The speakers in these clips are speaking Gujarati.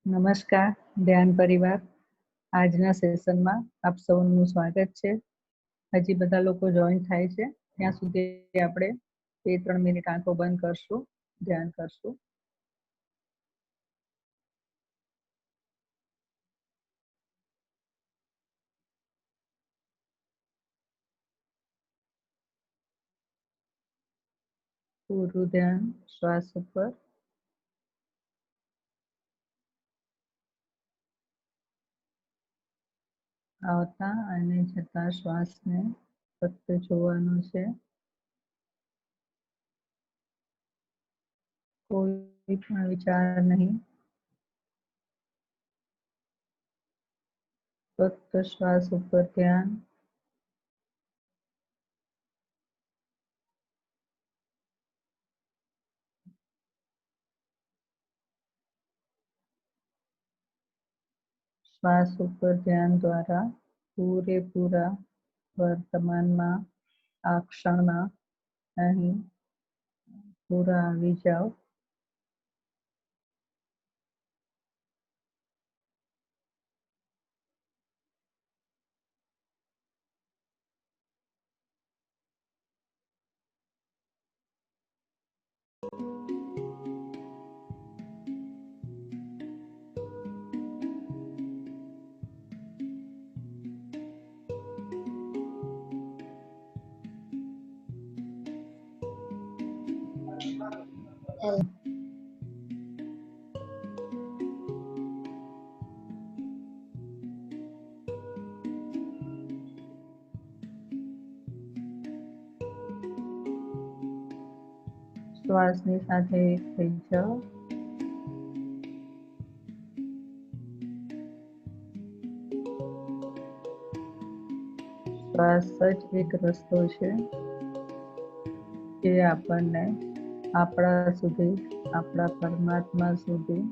નમસ્કાર ધ્યાન પરિવાર. આજના સેશનમાં આપ સૌનું સ્વાગત છે. હજી બધા લોકો જોઈન થાય છે ત્યાં સુધી આપણે 2-3 મિનિટ આંખો બંધ કરશું, ધ્યાન કરશું. પૂરું ધ્યાન શ્વાસ ઉપર. આવતા અને જતા શ્વાસને ફક્ત જોવાનું છે. કોઈ પણ વિચાર નહીં, ફક્ત શ્વાસ ઉપર ધ્યાન. શ્વાસ ઉપર ધ્યાન દ્વારા પૂરેપૂરા વર્તમાનમાં આ ક્ષણમાં અહીં પૂરા આવી જાઓ. શ્વાસની સાથે એક થઈ જાઓ. શ્વાસ જ એક રસ્તો છે જે આપણને આપણા સુધી, આપણા પરમાત્મા સુધી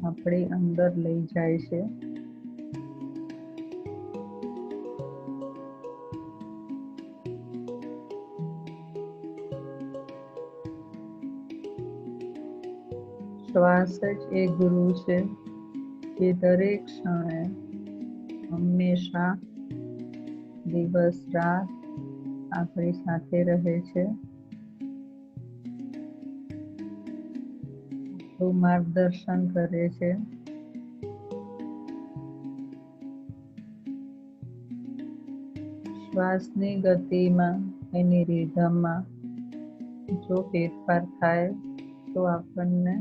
આપણી અંદર લઈ જાય છે. શ્વાસ જ એ ગુરુ છે જે દરેક ક્ષણે, હંમેશા, દિવસ રાત આપણી સાથે રહે છે. માર્ગદર્શન કરે છે. શ્વાસની ગતિમાં, એની રીધમમાં જો ફેરફાર થાય તો આપણને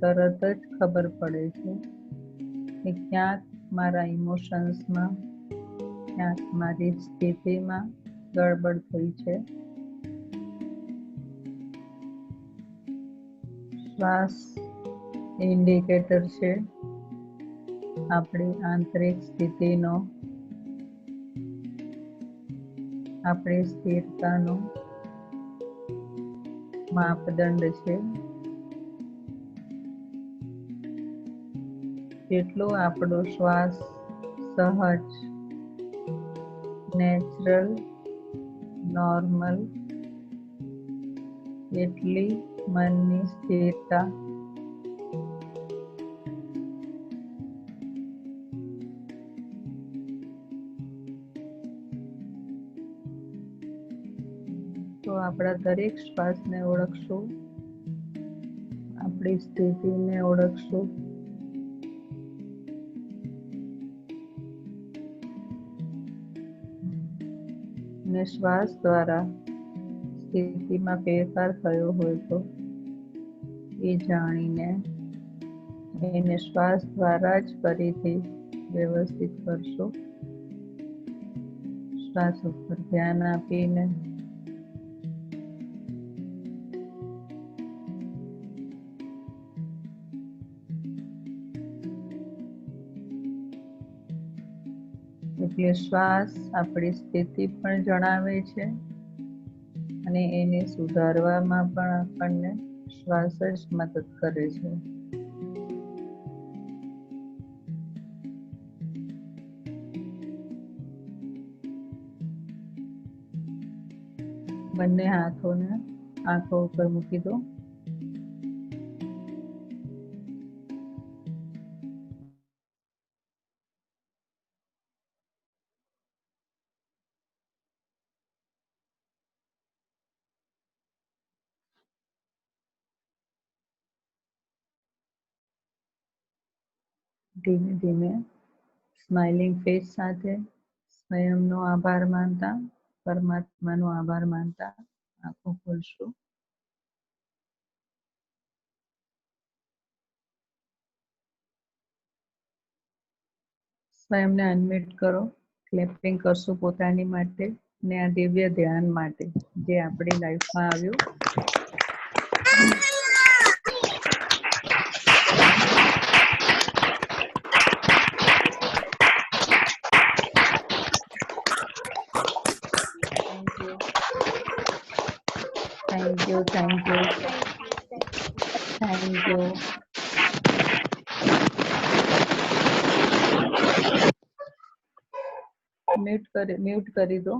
તરત જ ખબર પડે છે કે ક્યાંક મારા ઇમોશન્સમાં, ક્યાંક મારી સ્થિતિમાં ગડબડ થઈ છે. શ્વાસ ઇન્ડિકેટર છે આપણી આંતરિક સ્થિતિનો, આપણી સ્થિરતાનો માપદંડ છે. જેટલો આપણો શ્વાસ સહજ, નેચરલ, નોર્મલ, એટલી મનની સ્થિરતા. તો આપણા દરેક શ્વાસને ઓળખશું, આપણી સ્થિતિને ઓળખશું. અને શ્વાસ દ્વારા સ્થિતિમાં ફેરફાર થયો હોય તો એ જાણીને એને શ્વાસ દ્વારા જ ફરીથી વ્યવસ્થિત કરશો. શ્વાસ ઉપર ધ્યાન આપીને એટલે શ્વાસ આપણી સ્થિતિ પણ જણાવે છે અને એને સુધારવામાં પણ આપણને શ્વાસ જ મદદ કરે છે. બંને હાથોને આંખો ઉપર મૂકી દો. ધીમે ધીમે સ્માઇલિંગ ફેસ સાથે સ્વયંનો આભાર માનતા, પરમાત્માનો આભાર માનતા આંખો ખોલશું. સ્વયંને અનમ્યુટ કરો, ક્લેપિંગ કરશું પોતાની માટે ને આ દિવ્ય ધ્યાન માટે જે આપણી લાઈફમાં આવ્યું. Thank you, thank you, thank you. Mute કરી દો.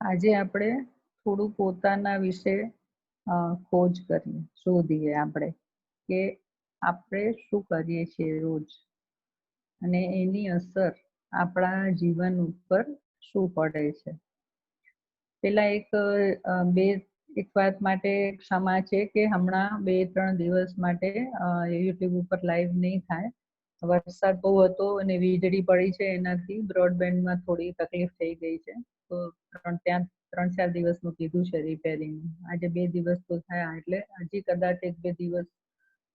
આજે આપણે થોડું પોતાના વિશે ખોજ કરીએ, શોધીએ આપણે કે આપણે શું કરીએ છીએ રોજ અને એની અસર આપણા જીવન ઉપર શું પડે છે. પેલા એક વાત માટે ક્ષમા છે કે હમણાં 2-3 દિવસ માટે યુટ્યુબ ઉપર લાઈવ નહીં થાય. વરસાદ બહુ હતો અને વીજળી પડી છે, એનાથી બ્રોડબેન્ડમાં થોડી તકલીફ થઈ ગઈ છે. તો 3-4 દિવસનું કીધું છે રિપેરિંગ. આજે 2 દિવસ તો થયા, એટલે હજી કદાચ 1-2 દિવસ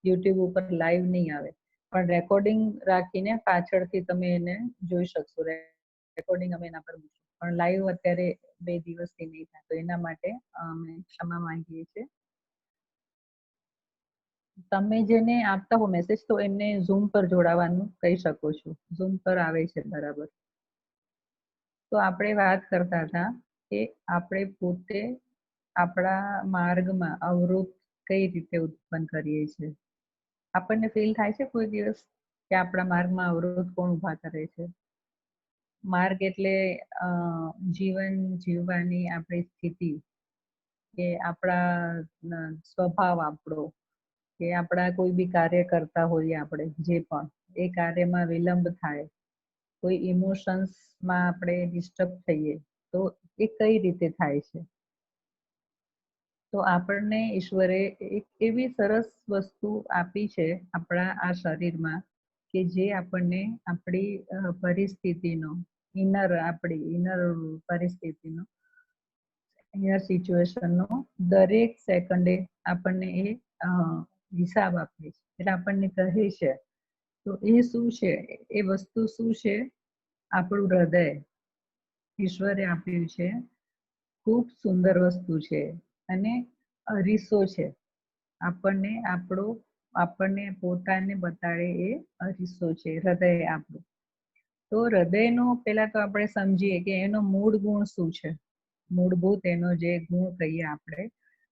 યુટ્યુબ ઉપર લાઈવ નહીં આવે, પણ રેકોર્ડિંગ રાખીને પાછળથી તમે એને જોઈ શકશો. રેકોર્ડિંગ અમે એના પર મૂકશું, પણ લાઈવ અત્યારે 2 દિવસથી નહીં થાય, તો એના માટે અમે ક્ષમા માંગીએ છીએ. તમે જેને આપતા હો મેસેજ, તો એમને ઝૂમ પર જોડાવાનું કહી શકો છો. ઝૂમ પર આવે છે બરાબર. તો આપણે વાત કરતા હતા કે આપણે પોતે આપણા માર્ગમાં અવરોધ કઈ રીતે ઉત્પન્ન કરીએ છીએ. આપણને ફીલ થાય છે કોઈ દિવસ કે આપણા માર્ગમાં અવરોધ કોણ ઊભા કરે છે? માર્ગ એટલે જીવન જીવવાની આપણી સ્થિતિ, કે આપણા સ્વભાવ આપણો, કે આપણા કોઈ બી કાર્ય કરતા હોઈએ આપણે, જે પણ એ કાર્યમાં વિલંબ થાય, કોઈ ઇમોશન્સમાં આપણે ડિસ્ટર્બ થઈએ, તો એ કઈ રીતે થાય છે? તો આપણને ઈશ્વરે એક એવી સરસ વસ્તુ આપી છે આપણા આ શરીરમાં, કે જે આપણને આપણી પરિસ્થિતિનો આપણી ઇનર પરિસ્થિતિનો, ઇનર સિચ્યુએશનનો દરેક સેકન્ડે આપણને એ હિસાબ આપે છે. એટલે આપણને કહે છે. તો એ શું છે? એ વસ્તુ શું છે? આપણું હૃદય ઈશ્વરે આપ્યું છે. ખૂબ સુંદર વસ્તુ છે અને અરીસો છે. આપણને પોતાને બતાડે એ અરીસો છે હૃદય આપણું. તો હૃદયનો પહેલા તો આપણે સમજીએ કે એનો મૂળ ગુણ શું છે. મૂળભૂત એનો જે ગુણ કહીએ આપણે,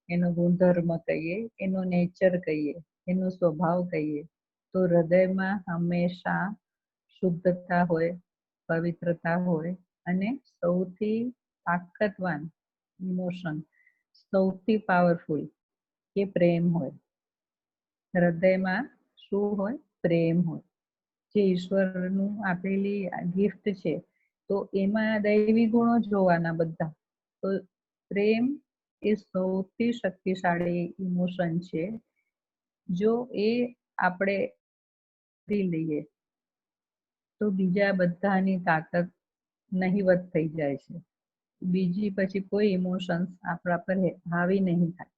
એનો ગુણધર્મ કહીએ, એનો નેચર કહીએ, એનો સ્વભાવ કહીએ, તો હૃદયમાં હંમેશા શુદ્ધતા હોય, પવિત્રતા હોય, અને સૌથી તાકાતવાન ઇમોશન, સૌથી પાવરફુલ કે પ્રેમ હોય. હૃદયમાં શું હોય? પ્રેમ હોય, જે ઈશ્વરનું આપેલી ગિફ્ટ છે. તો એમાં દૈવી ગુણો જોવાના બધા. તો પ્રેમ એ સૌથી શક્તિશાળી ઇમોશન છે. જો એ આપણે લઈએ તો બીજા બધાની તાકાત નહિવત થઈ જાય છે. બીજી પછી કોઈ ઇમોશન્સ આપણા પર હાવી નહીં થાય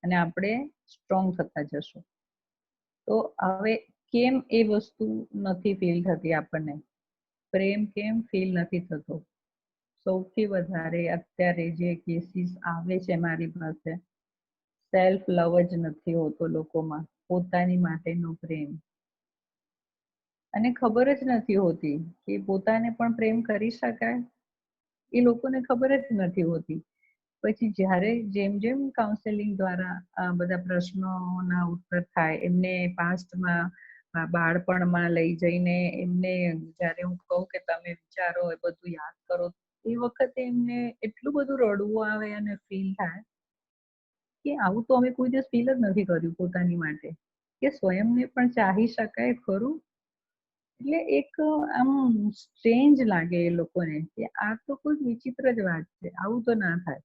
અને આપણે સ્ટ્રોંગ થતા જશું. તો હવે કેમ એ વસ્તુ નથી ફીલ થતી આપણને? પ્રેમ કેમ ફીલ નથી થતો? સૌથી વધારે અત્યારે જે કેસીસ આવે છે મારી પાસે, સેલ્ફ લવ જ નથી હોતો લોકોમાં, પોતાની માટેનો પ્રેમ. અને ખબર જ નથી હોતી કે પોતાને પણ પ્રેમ કરી શકાય, એ લોકોને ખબર જ નથી હોતી. પછી જ્યારે જેમ જેમ કાઉન્સેલિંગ દ્વારા આ બધા પ્રશ્નોના ઉત્તર થાય, એમને પાસ્ટમાં બાળપણમાં લઈ જઈને એમને જ્યારે હું કહું કે તમે વિચારો, એ બધું યાદ કરો, એ વખતે એમને એટલું બધું રડવું આવે અને ફીલ થાય કે આવું તો અમે કોઈ દિવસ ફીલ જ નથી કર્યું પોતાની માટે કે સ્વયંને પણ ચાહી શકાય ખરું. એટલે એક આમ સ્ટ્રેન્જ લાગે એ લોકોને કે આ તો કોઈ વિચિત્ર જ વાત છે, આવું તો ના થાય.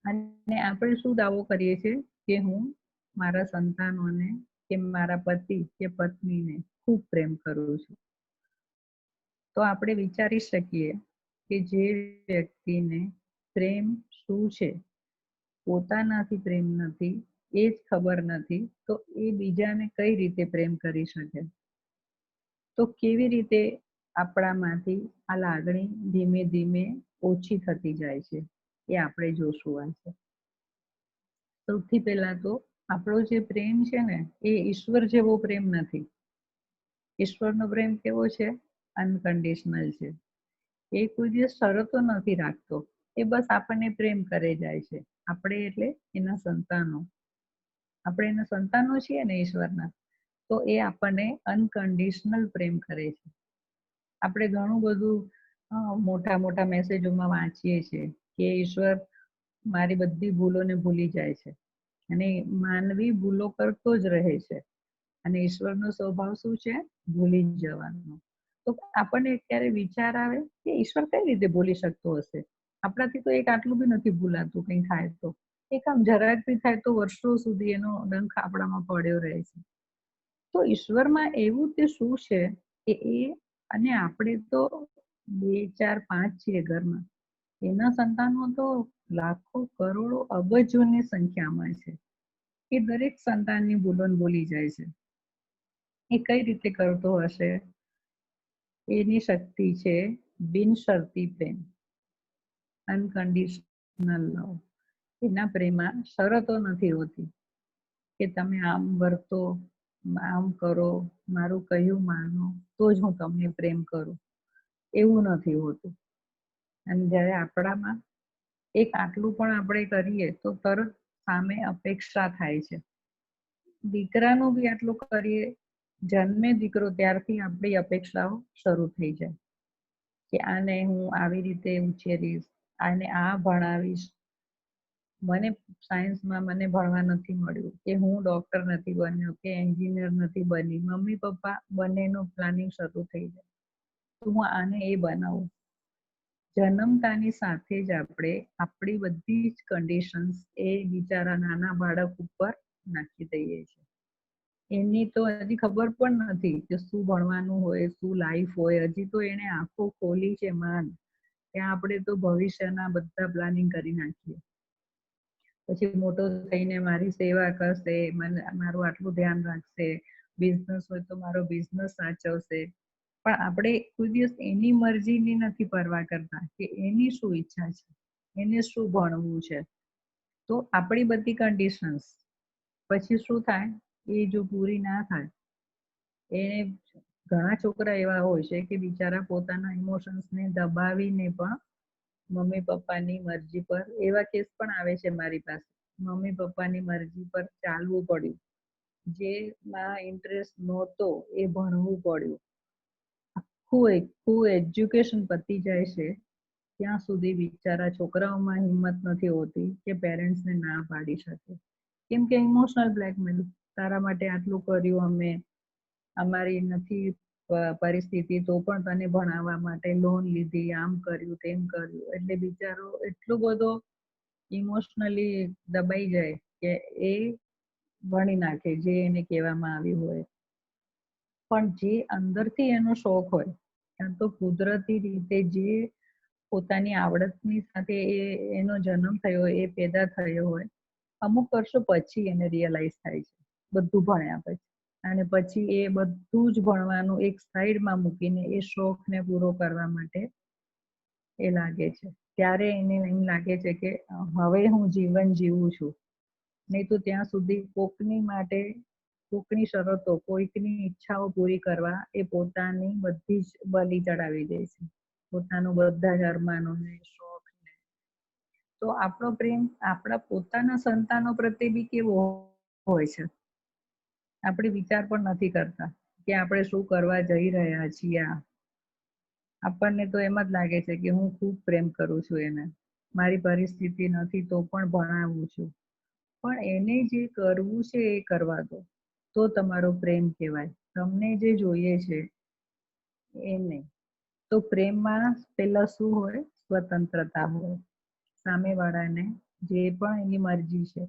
અને આપણે શું દાવો કરીએ છીએ કે હું મારા સંતાનોને કે મારા પતિ કે પત્નીને ખૂબ પ્રેમ કરું છું. તો આપણે વિચારી શકીએ કે જે વ્યક્તિને પ્રેમ શું છે, પોતાનાથી પ્રેમ નથી, એ જ ખબર નથી, તો એ બીજાને કઈ રીતે પ્રેમ કરી શકે? તો કેવી રીતે આપણામાંથી આ લાગણી ધીમે ધીમે ઓછી થતી જાય છે એ આપણે જોશું આજે. સૌથી પહેલા તો આપણો જે પ્રેમ છે ને એ ઈશ્વર જેવો પ્રેમ નથી. ઈશ્વરનો પ્રેમ કેવો છે? અનકન્ડિશનલ છે. એ કોઈ દિવસ શરતો નથી રાખતો, એ બસ આપણને પ્રેમ કરે જાય છે. આપણે એટલે એના સંતાનો. આપણે એના સંતાનો છીએ ને ઈશ્વરના, તો એ આપણને અનકન્ડિશનલ પ્રેમ કરે છે. આપણે ઘણું બધું મોટા મોટા મેસેજોમાં વાંચીએ છીએ કે ઈશ્વર મારી બધી ભૂલોને ભૂલી જાય છે, અને માનવી ભૂલો કરતો જ રહે છે, અને ઈશ્વરનો સ્વભાવ શું છે? ભૂલી જવાનો. તો આપણને ક્યારે વિચાર આવે કે ઈશ્વર કઈ રીતે ભૂલી શકતો હશે? આપણાથી તો એક આટલું બી નથી ભૂલાતું, કંઈ થાય તો એક આમ જરાક બી થાય તો વર્ષો સુધી એનો ડંખ આપણામાં પડ્યો રહે છે. તો ઈશ્વરમાં એવું તે શું છે કે એ, અને આપણે તો 2, 4, 5 છીએ ઘરમાં, એના સંતાનો તો લાખો, કરોડો, અબજોની સંખ્યામાં છે. એ દરેક સંતાનની ભૂલોને ભૂલી જાય છે. એ કઈ રીતે કરતો હશે? એની શક્તિ છે બિનશરતી પ્રેમ, અનકન્ડિશનલ લવ. એના પ્રેમમાં શરતો નથી હોતી કે તમે આમ વર્તો, આમ કરો, મારું કહ્યું માનો તો જ હું તમને પ્રેમ કરું, એવું નથી હોતું. અને જ્યારે આપણામાં એક આટલું પણ આપણે કરીએ તો તરત સામે અપેક્ષા થાય છે. દીકરાનું બી આટલું કરીએ, જન્મે દીકરો ત્યારથી આપણી અપેક્ષાઓ શરૂ થઈ જાય કે આને હું આવી રીતે ઉછેરીશ, આને આ ભણાવીશ. મને સાયન્સમાં મને ભણવા નથી મળ્યું, કે હું ડોક્ટર નથી બન્યો, કે એન્જિનિયર નથી બની, મમ્મી પપ્પા બંનેનું પ્લાનિંગ શરૂ થઈ જાય તો હું આને એ બનાવું. જન્મતાની સાથે જ આપણે આપણી બધી જ કન્ડિશન્સ એ બિચારા નાના બાળક ઉપર નાખી દઈએ છીએ. એની તો હજી ખબર પણ નથી કે શું ભણવાનું હોય, શું લાઈફ હોય. હજી તો એને આંખો ખોલી છે માંડ, ત્યાં આપણે તો ભવિષ્યના બધા પ્લાનિંગ કરી નાખીએ. પછી મોટો થઈને મારી સેવા કરશે, મને મારું આટલું ધ્યાન રાખશે, બિઝનેસ હોય તો મારો બિઝનેસ સાચવશે. પણ આપણે કોઈ દિવસ એની મરજીની નથી પરવા કરતા કે એની શું ઈચ્છા છે, એને શું ભણવું છે. તો આપણી બધી કન્ડિશન્સ પછી શું થાય? એ જો પૂરી ના થાય, એને ઘણા છોકરા એવા હોય છે કે બિચારા પોતાના ઇમોશન્સને દબાવીને પણ મમ્મી પપ્પાની મરજી પર, એવા કેસ પણ આવે છે મારી પાસે, મમ્મી પપ્પાની મરજી પર ચાલવું પડ્યું, જેમાં ઇન્ટરેસ્ટ નહોતો એ ભણવું પડ્યું. આખું એજ્યુકેશન પતી જાય છે ત્યાં સુધી બિચારા છોકરાઓમાં હિંમત નથી હોતી કે પેરેન્ટ્સને ના પાડી શકે. કેમ કે ઇમોશનલ બ્લેકમેલ, તારા માટે આટલું કર્યું અમે, અમારી નથી પરિસ્થિતિ તો પણ તને ભણાવવા માટે લોન લીધી, આમ કર્યું, તેમ કર્યું. એટલે બિચારો એટલો બધો ઇમોશનલી દબાઈ જાય કે એ ભણી નાખે જે એને કહેવામાં આવ્યું હોય. પણ જે અંદરથી એનો શોખ હોય, કાં તો કુદરતી રીતે જે પોતાની આવડતની સાથે એનો જન્મ થયો, એ પેદા થયો હોય, અમુક વર્ષો પછી એને રિયલાઇઝ થાય છે બધું ભણ્યા પછી. અને પછી એ બધું જ ભણવાનું એક સાઈડમાં મૂકીને એ શોખને પૂરો કરવા માટે એ લાગે છે. ત્યારે એને એમ લાગે છે કે હવે હું જીવન જીવું છું, નહીં તો ત્યાં સુધી કોકની માટે, કોકની શરતો, કોઈકની ઈચ્છાઓ પૂરી કરવા એ પોતાની બધી જ બલી ચડાવી દે છે, પોતાનું બધા જ અરમાનોને, શોખને. તો આપણો પ્રેમ આપણા પોતાના સંતાનો પ્રત્યે બી કેવો હોય છે આપણે વિચાર પણ નથી કરતા કે આપણે શું કરવા જઈ રહ્યા છીએ. આપણને તો એમ જ લાગે છે કે હું ખૂબ પ્રેમ કરું છું એને, મારી પરિસ્થિતિ નથી તો પણ ભણાવું છું, પણ એને જે કરવું છે એ કરવા દો, તો તમારો પ્રેમ કહેવાય. તમને જે જોઈએ છે એ નહીં. તો પ્રેમમાં પેલા શું હોય? સ્વતંત્રતા હોય. સામેવાળાને જે પણ એની મરજી છે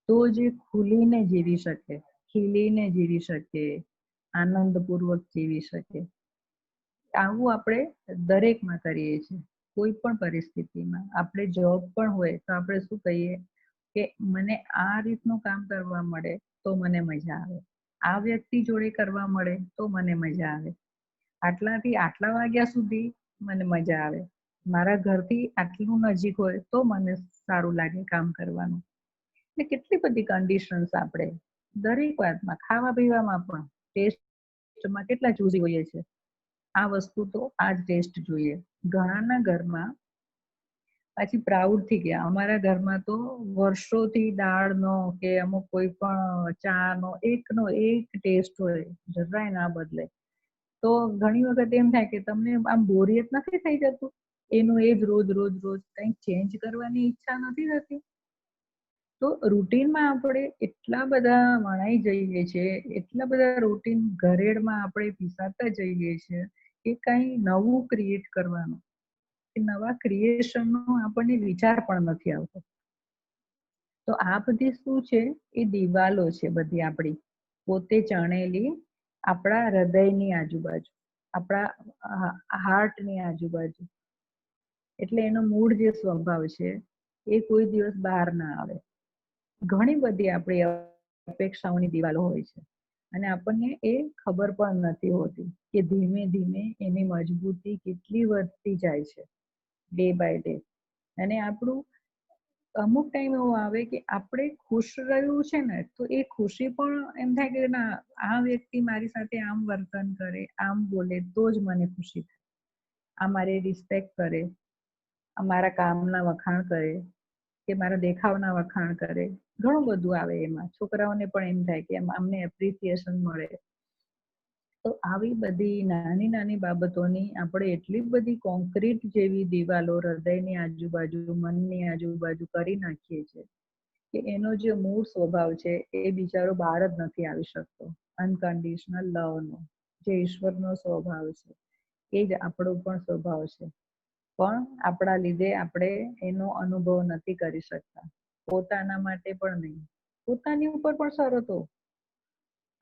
તો જે ખુલીને જીવી શકે, ખીલીને જીવી શકે, આનંદપૂર્વક જીવી શકે. આવું આપણે દરેકમાં કરીએ છીએ. કોઈ પણ પરિસ્થિતિમાં આપણે જોબ પણ હોય તો આપણે શું કહીએ કે મને આ રીતનું કામ કરવા મળે તો મને મજા આવે, આ વ્યક્તિ જોડે કરવા મળે તો મને મજા આવે, આટલાથી આટલા વાગ્યા સુધી મને મજા આવે, મારા ઘરથી આટલું નજીક હોય તો મને સારું લાગે કામ કરવાનું. એટલે કેટલી બધી કન્ડિશન્સ આપણે દરેક વાતમાં, ખાવા પીવામાં પણ ટેસ્ટમાં કેટલા ચૂઝી હોઈએ છે. આ વસ્તુ તો આ જ ટેસ્ટ જોઈએ. ઘણાના ઘરમાં પાછી પ્રાઉડ થી ગયા, અમારા ઘરમાં તો વર્ષોથી દાળનો કે અમુક કોઈ પણ ચાનો એકનો એક ટેસ્ટ હોય, જરાય ના બદલે. તો ઘણી વખત એમ થાય કે તમને આમ બોરિયત નથી થઈ જતું? એનું એ જ રોજ રોજ રોજ કંઈક ચેન્જ કરવાની ઈચ્છા નથી થતી? તો રૂટીનમાં આપણે એટલા બધા વણાઈ જઈએ છીએ, એટલા બધા રૂટીન ઘરેડમાં આપણે પીસાતા જઈએ છીએ કે કંઈ નવું ક્રિએટ કરવાનું કે નવા ક્રિએશનનો આપણને વિચાર પણ નથી આવતો. તો આ બધી શું છે? એ દિવાલો છે બધી આપણી પોતે ચણેલી, આપણા હૃદયની આજુબાજુ, આપણા હાર્ટની આજુબાજુ. એટલે એનો મૂળ જે સ્વભાવ છે એ કોઈ દિવસ બહાર ના આવે. ઘણી બધી આપણી અપેક્ષાઓની દિવાલો હોય છે અને આપણને એ ખબર પણ નથી હોતી કે ધીમે ધીમે એની મજબૂતી કેટલી વધતી જાય છે ડે બાય ડે. અને આપણું અમુક ટાઈમ એવો આવે કે આપણે ખુશ રહ્યું છે ને તો એ ખુશી પણ એમ થાય કે ના, આ વ્યક્તિ મારી સાથે આમ વર્તન કરે, આમ બોલે તો જ મને ખુશી થાય, આ મારી રિસ્પેક્ટ કરે, મારા કામના વખાણ કરે કે મારા દેખાવના વખાણ કરે. ઘણું બધું આવે એમાં. છોકરાઓને પણ એમ થાય કે અમને એપ્રિસિએશન મળે. તો આવી બધી નાની નાની બાબતોની આપણે એટલી બધી કોન્ક્રીટ જેવી દિવાલો હૃદયની આજુબાજુ, મનની આજુબાજુ કરી નાખીએ છીએ કે એનો જે મૂળ સ્વભાવ છે એ બિચારો બહાર જ નથી આવી શકતો. અનકન્ડિશનલ લવનો જે ઈશ્વરનો સ્વભાવ છે એ જ આપણો પણ સ્વભાવ છે. પણ આપણા લીધે આપણે એનો અનુભવ નથી કરી શકતા. પોતાના માટે પણ નહીં, પોતાની ઉપર પણ શરતો.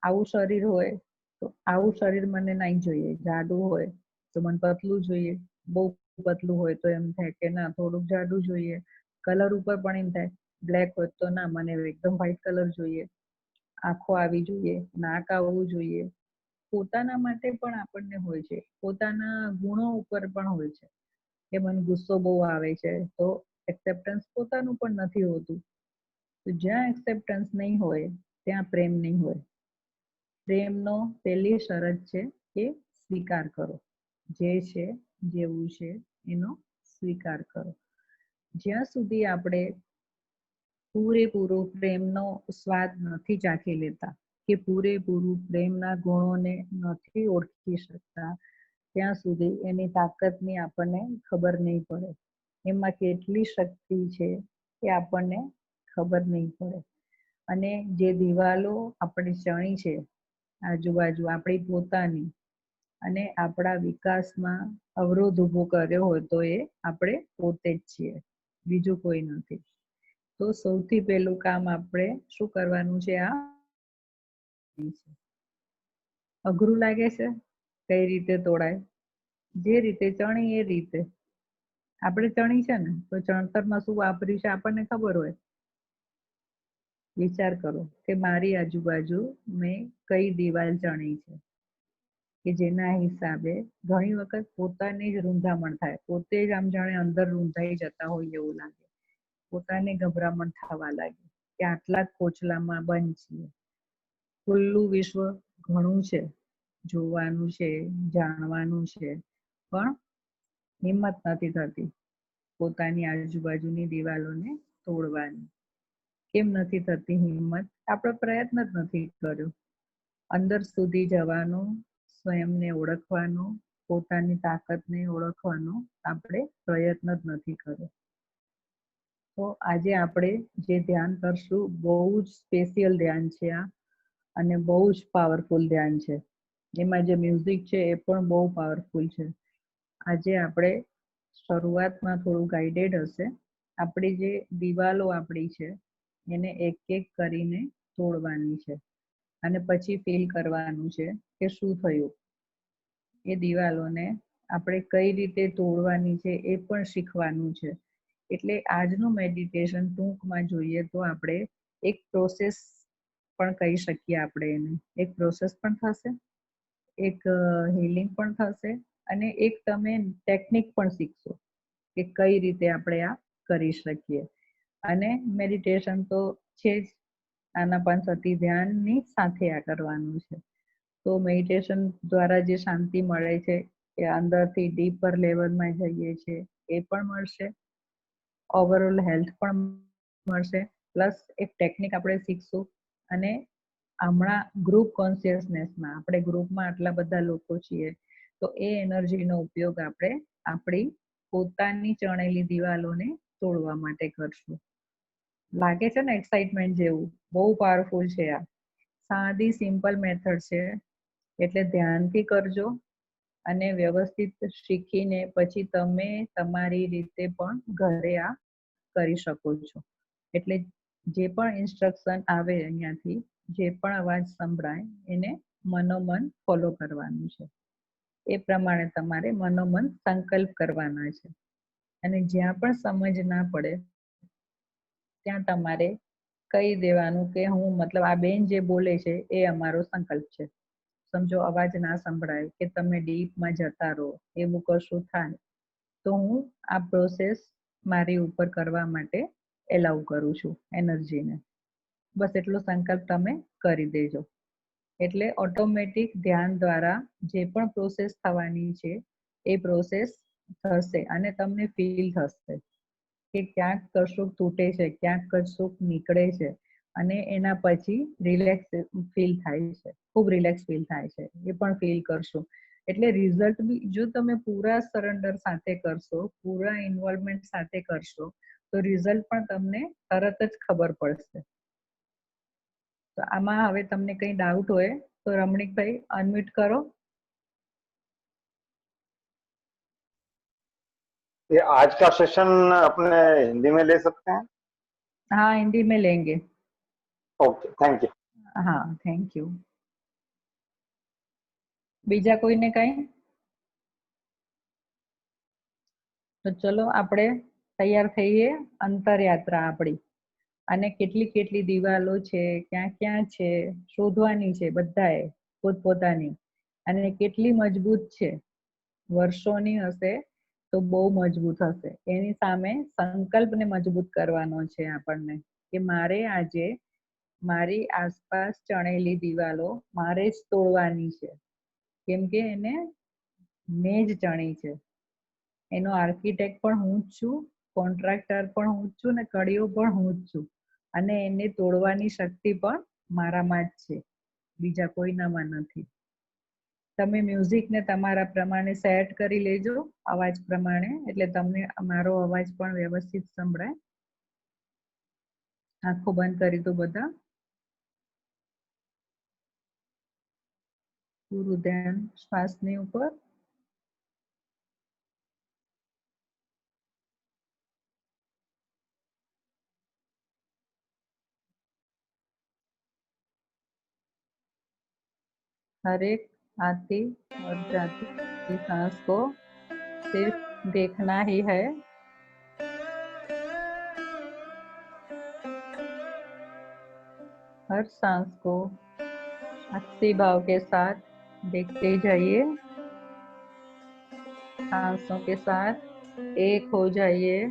આવું શરીર હોય તો આવું શરીર મને નહીં જોઈએ, જાડું હોય તો મને પતલું જોઈએ, બહુ પતલું હોય તો એમ થાય કે ના થોડુંક જાડું જોઈએ. કલર ઉપર પણ એમ થાય, બ્લેક હોય તો ના મને એકદમ વ્હાઈટ કલર જોઈએ, આંખો આવી જોઈએ, નાક આવવું જોઈએ. પોતાના માટે પણ આપણને હોય છે, પોતાના ગુણો ઉપર પણ હોય છે કે મને ગુસ્સો બહુ આવે છે તો એક્સેપ્ટન્સ પોતાનું પણ નથી હોતું. તો જ્યાં એક્સેપ્ટન્સ નહીં હોય ત્યાં પ્રેમ નહીં હોય. પ્રેમનો પહેલી શરત છે કે સ્વીકાર કરો, જે છે જેવું છે એનો સ્વીકાર કરો. જ્યાં સુધી આપણે પૂરેપૂરો પ્રેમનો સ્વાદ નથી ચાખી લેતા કે પૂરેપૂરું પ્રેમના ગુણોને નથી ઓળખી શકતા ત્યાં સુધી એની તાકાતની આપણને ખબર નહીં પડે. એમાં કેટલી શક્તિ છે એ આપણને ખબર નહીં પડે. અને જે દિવાલો આપણી ચણી છે આજુબાજુ આપણી પોતાની, અને આપણા વિકાસમાં અવરોધ ઊભો કર્યો હોય તો એ આપણે પોતે જ છીએ, બીજું કોઈ નથી. તો સૌથી પહેલું કામ આપણે શું કરવાનું છે? આ અઘરું લાગે છે? કઈ રીતે તોડાય? જે રીતે ચણી એ રીતે. આપણે ચણી છે ને તો ચણતરમાં શું વાપર્યું છે આપણને ખબર હોય. વિચાર કરો કે મારી આજુબાજુ મેં કઈ દિવાલ ચણી છે કે જેના હિસાબે ઘણી વખત પોતાને જ રૂંધામણ થાય, પોતે જ આમ જાણે અંદર રૂંધાઈ જતા હોય એવું લાગે, પોતાને ગભરામણ થવા લાગે કે આટલા જ કોચલામાં બંધ છીએ. ખુલ્લું વિશ્વ ઘણું છે, જોવાનું છે, જાણવાનું છે, પણ હિંમત નથી થતી પોતાની આજુબાજુની દિવાલોને તોડવાની. કેમ નથી થતી હિંમત? આપણે પ્રયત્ન જ નથી કર્યો અંદર સુધી જવાનો, સ્વયંને ઓળખવાનો, પોતાની તાકાતને ઓળખવાનો આપણે પ્રયત્ન જ નથી કર્યો. તો તો આજે આપણે જે ધ્યાન કરશું બહુ જ સ્પેશિયલ ધ્યાન છે આ, અને બહુ જ પાવરફુલ ધ્યાન છે. એમાં જે મ્યુઝિક છે એ પણ બહુ પાવરફુલ છે. આજે આપણે શરૂઆતમાં થોડું ગાઈડેડ હશે. આપણી જે દિવાલો આપણી છે એને એક એક કરીને તોડવાની છે, અને પછી ફીલ કરવાનું છે કે શું થયું. એ દિવાલોને આપણે કઈ રીતે તોડવાની છે એ પણ શીખવાનું છે. એટલે આજનું મેડિટેશન ટૂંકમાં જોઈએ તો આપણે એક પ્રોસેસ પણ કહી શકીએ. આપણે એને એક પ્રોસેસ પણ થશે, એક હીલિંગ પણ થશે, અને એક તમે ટેકનિક પણ શીખશો કે કઈ રીતે આપણે આ કરી શકીએ. અને મેડિટેશન તો છે જ, આના પણ સતી ધ્યાનની સાથે આ કરવાનું છે. તો મેડિટેશન દ્વારા જે શાંતિ મળે છે એ અંદરથી ડીપર લેવલમાં જઈએ છે એ પણ મળશે, ઓવરઓલ હેલ્થ પણ મળશે, પ્લસ એક ટેકનિક આપણે શીખશું. અને હમણાં ગ્રુપ કોન્શિયસનેસમાં આપણે ગ્રુપમાં આટલા બધા લોકો છીએ, તો એ એનર્જીનો ઉપયોગ આપણે આપણી પોતાની ચણેલી દિવાલોને તોડવા માટે કરશું. લાગે છે ને એક્સાઇટમેન્ટ જેવું? બહુ પાવરફુલ છે આ. સાદી સિમ્પલ મેથડ છે, એટલે ધ્યાનથી કરજો. અને વ્યવસ્થિત શીખીને પછી તમે તમારી રીતે પણ ઘરે આ કરી શકો છો. એટલે જે પણ ઇન્સ્ટ્રક્શન આવે અહીંયાથી, જે પણ અવાજ સંભળાય એને મનોમન ફોલો કરવાનું છે. એ પ્રમાણે તમારે મનોમન સંકલ્પ કરવાના છે. અને જ્યાં પણ સમજ ના પડે ત્યાં તમારે કહી દેવાનું કે હું મતલબ આ બેન જે બોલે છે એ અમારો સંકલ્પ છે. સમજો અવાજ ના સંભળાય કે તમે ડીપમાં જતા રહો, એવું કશું થાય તો હું આ પ્રોસેસ મારી ઉપર કરવા માટે એલાઉ કરું છું એનર્જીને. બસ એટલો સંકલ્પ તમે કરી દેજો. એટલે ઓટોમેટિક ધ્યાન દ્વારા જે પણ પ્રોસેસ થવાની છે એ પ્રોસેસ થશે, અને તમને ફીલ થશે કે ક્યાંક કશુંક તૂટે છે, ક્યાંક કશુંક નીકળે છે, અને એના પછી રિલેક્સ ફીલ થાય છે, ખૂબ રિલેક્સ ફીલ થાય છે, એ પણ ફીલ કરશું. એટલે રિઝલ્ટ બી જો તમે પૂરા સરેન્ડર સાથે કરશો, પૂરા ઇન્વોલ્વમેન્ટ સાથે કરશો, તો રિઝલ્ટ પણ તમને તરત જ ખબર પડશે. તો આમાં હવે તમને કંઈ ડાઉટ હોય તો રમણીકભાઈ અનમ્યુટ કરો. ये आज का सेशन अपने हिंदी में ले सकते हैं? हाँ, हिंदी में लेंगे. Okay, thank you. हाँ, थैंक यू. બીજા કોઈને કંઈ? તો ચલો આપણે તૈયાર થઈએ અંતરયાત્રા આપણી. અને કેટલી કેટલી દિવાલો છે, ક્યાં ક્યાં છે, શોધવાની છે બધાએ પોતપોતાની. અને કેટલી મજબૂત છે, વર્ષોની હશે તો બહુ મજબૂત હશે. એની સામે સંકલ્પને મજબૂત કરવાનો છે આપણને કે મારે આજે મારી આસપાસ ચણેલી દિવાલો મારે જ તોડવાની છે. કેમ કે એને મેં જ ચણી છે. એનો આર્કિટેક્ટ પણ હું જ છું, કોન્ટ્રાક્ટર પણ હું જ છું, ને કડીઓ પણ હું જ છું. અને એને તોડવાની શક્તિ પણ મારામાં જ છે, બીજા કોઈનામાં નથી. તમે મ્યુઝિકને તમારા પ્રમાણે સેટ કરી લેજો, અવાજ પ્રમાણે, એટલે તમને મારો અવાજ પણ વ્યવસ્થિત સંભળાય. આંખો બંધ કરી દો બધા. પૂરું ધ્યાન શ્વાસની ઉપર. हर एक आती और जाती सांस को सिर्फ देखना ही है. हर सांस को अच्छी भाव के साथ देखते जाइए. सांसों के साथ एक हो जाइए.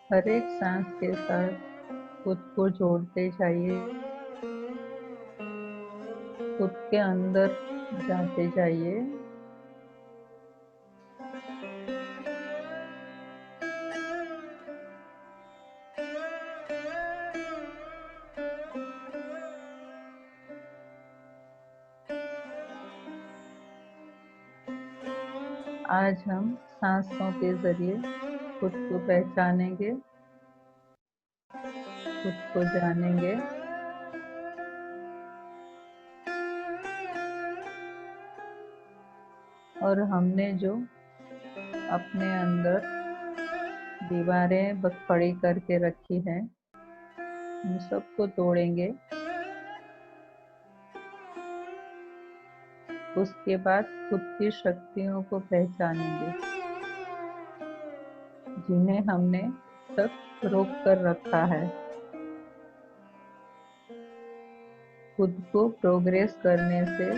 हर एक सांस के साथ खुद को जोड़ते जाइए, खुद के अंदर जाते जाइए। आज हम सांसों के जरिए खुद को पहचानेंगे, खुद को जानेंगे। और हमने जो अपने अंदर दीवारें खड़ी करके रखी है, उन सबको तोड़ेंगे। उसके बाद खुद की शक्तियों को पहचानेंगे, जिन्हें हमने सब रोक कर रखा है। खुद को प्रोग्रेस करने से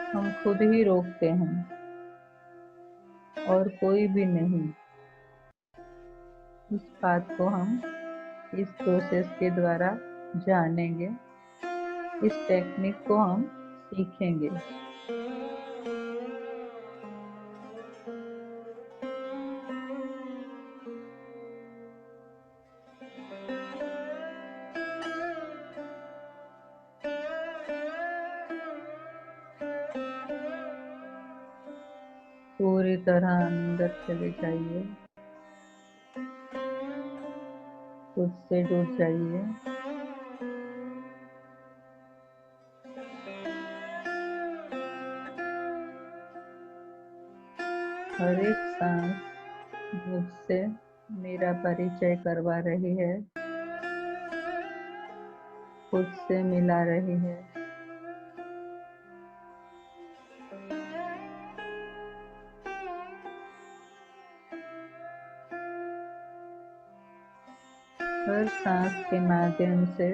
हम खुद ही रोकते हैं और कोई भी नहीं। इस बात को हम इस प्रोसेस के द्वारा जानेंगे, इस टेक्निक को हम सीखेंगे। पूरी तरह अंदर चले जाइए, खुद से जुड़ जाइए। हर एक सांस मुझसे मेरा परिचय करवा रही है, खुद से मिला रही है। हर सांस के माध्यम से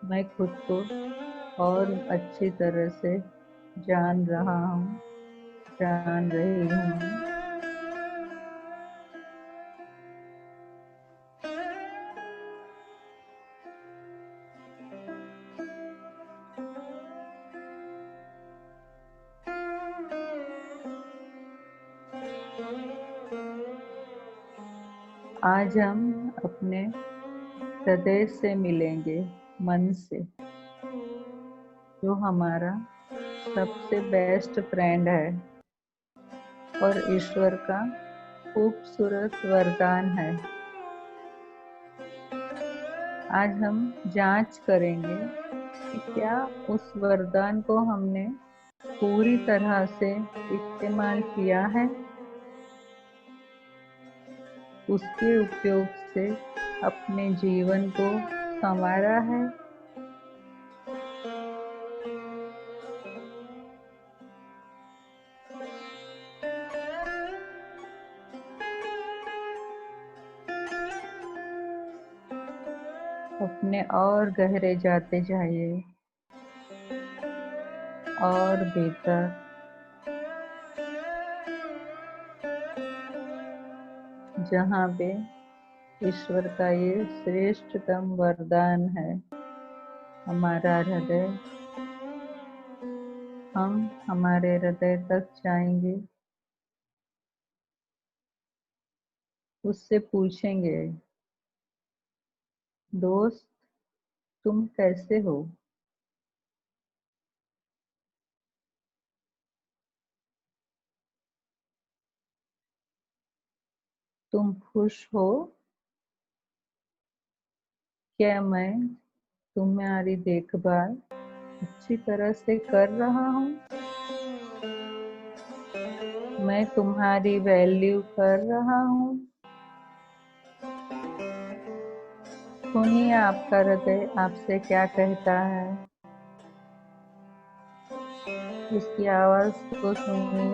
मैं खुद को और अच्छी तरह से जान रहा हूँ, जान रही हूँ। आज हम अपने हृदय से मिलेंगे, मन से, जो हमारा सबसे बेस्ट फ्रेंड है और ईश्वर का खूबसूरत वरदान है। आज हम जांच करेंगे कि क्या उस वरदान को हमने पूरी तरह से इस्तेमाल किया है, उसके उपयोग से अपने जीवन को संवारा है। अपने और गहरे जाते जाइए और भीतर, जहाँ पे ईश्वर का ये श्रेष्ठतम वरदान है, हमारा हृदय। हम हमारे हृदय तक जाएंगे, उससे पूछेंगे, दोस्त तुम कैसे हो? तुम खुश हो? क्या मैं तुम्हारी देखभाल अच्छी तरह से कर रहा हूँ? मैं तुम्हारी वैल्यू कर रहा हूँ? सुनिए आपका हृदय आपसे क्या कहता है, उसकी आवाज को सुनिए,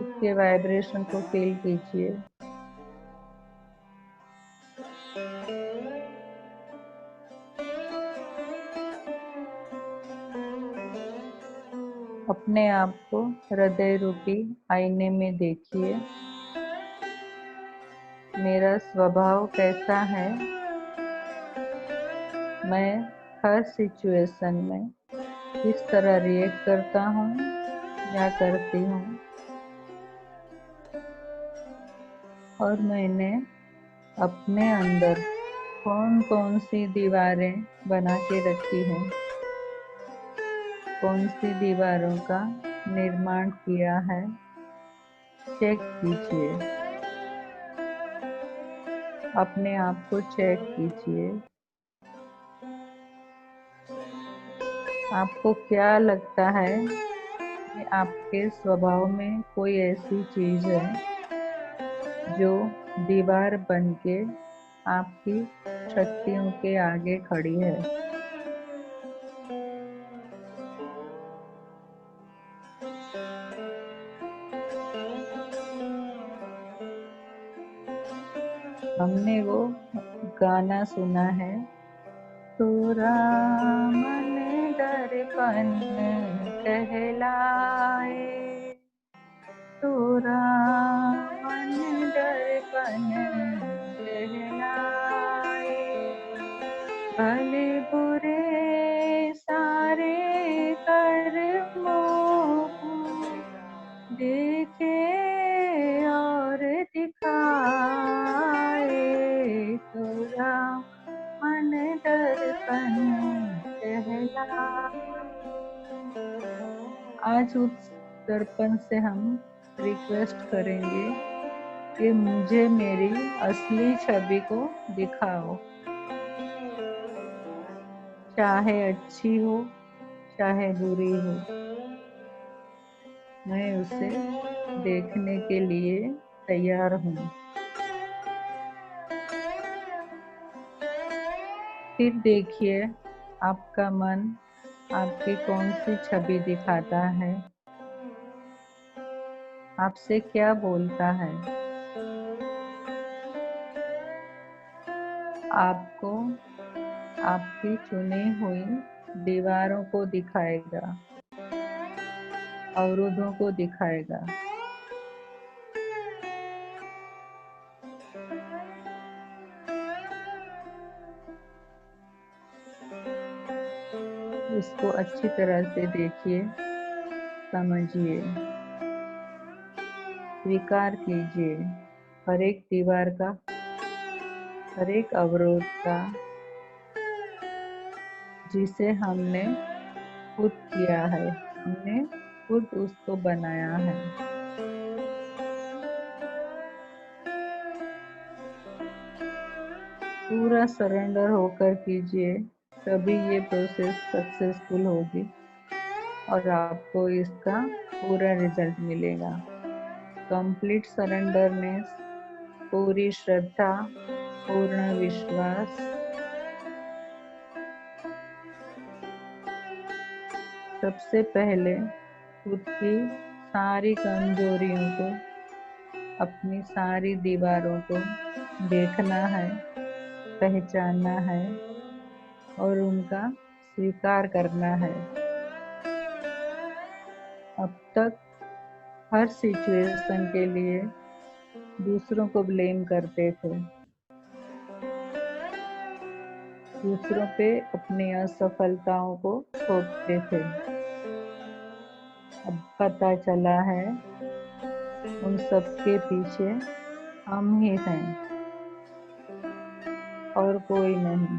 उसके वाइब्रेशन को फील कीजिए। अपने आप को हृदय रूपी आईने में देखिए, मेरा स्वभाव कैसा है, मैं हर सिचुएशन में किस तरह रिएक्ट करता हूँ या करती हूँ, और मैंने अपने अंदर कौन कौन सी दीवारें बना के रखी हैं, कौन सी दीवारों का निर्माण किया है, चेक कीजिए। अपने आप को चेक कीजिए। आपको क्या लगता है कि आपके स्वभाव में कोई ऐसी चीज है जो दीवार बन के आपकी शक्तियों के आगे खड़ी है? हमने वो गाना सुना है, तोरा मन दर्पण कहलाए, तोरा मन दर्पण कहलाए, भले बुरे सारे कर्मों को देखे और दिखाए, तोरा मन दर्पण कहलाए। आज उस दर्पण से हम रिक्वेस्ट करेंगे कि मुझे मेरी असली छवि को दिखाओ, चाहे अच्छी हो चाहे बुरी हो, मैं उसे देखने के लिए तैयार हूँ। फिर देखिए आपका मन आपकी कौन सी छवि दिखाता है, आपसे क्या बोलता है। आपको आपकी चुनी हुई दीवारों को दिखाएगा, अवरोधों को दिखाएगा। इसको अच्छी तरह से देखिए, समझिए, स्वीकार कीजिए हर एक दीवार का, हर एक अवरोध का, जिसे हमने खुद किया है, हमने खुद उसको बनाया है। पूरा सरेंडर होकर कीजिए, तभी ये प्रोसेस सक्सेसफुल होगी और आपको इसका पूरा रिजल्ट मिलेगा। कंप्लीट सरेंडरनेस, पूरी श्रद्धा, पूर्ण विश्वास। सबसे पहले खुद की सारी कमजोरियों को, अपनी सारी दीवारों को देखना है, पहचानना है और उनका स्वीकार करना है। अब तक हर सिचुएशन के लिए दूसरों को ब्लेम करते थे, दूसरों पे अपनी असफलताओं को थोपते थे। अब पता चला है उन सब के पीछे हम ही हैं और कोई नहीं।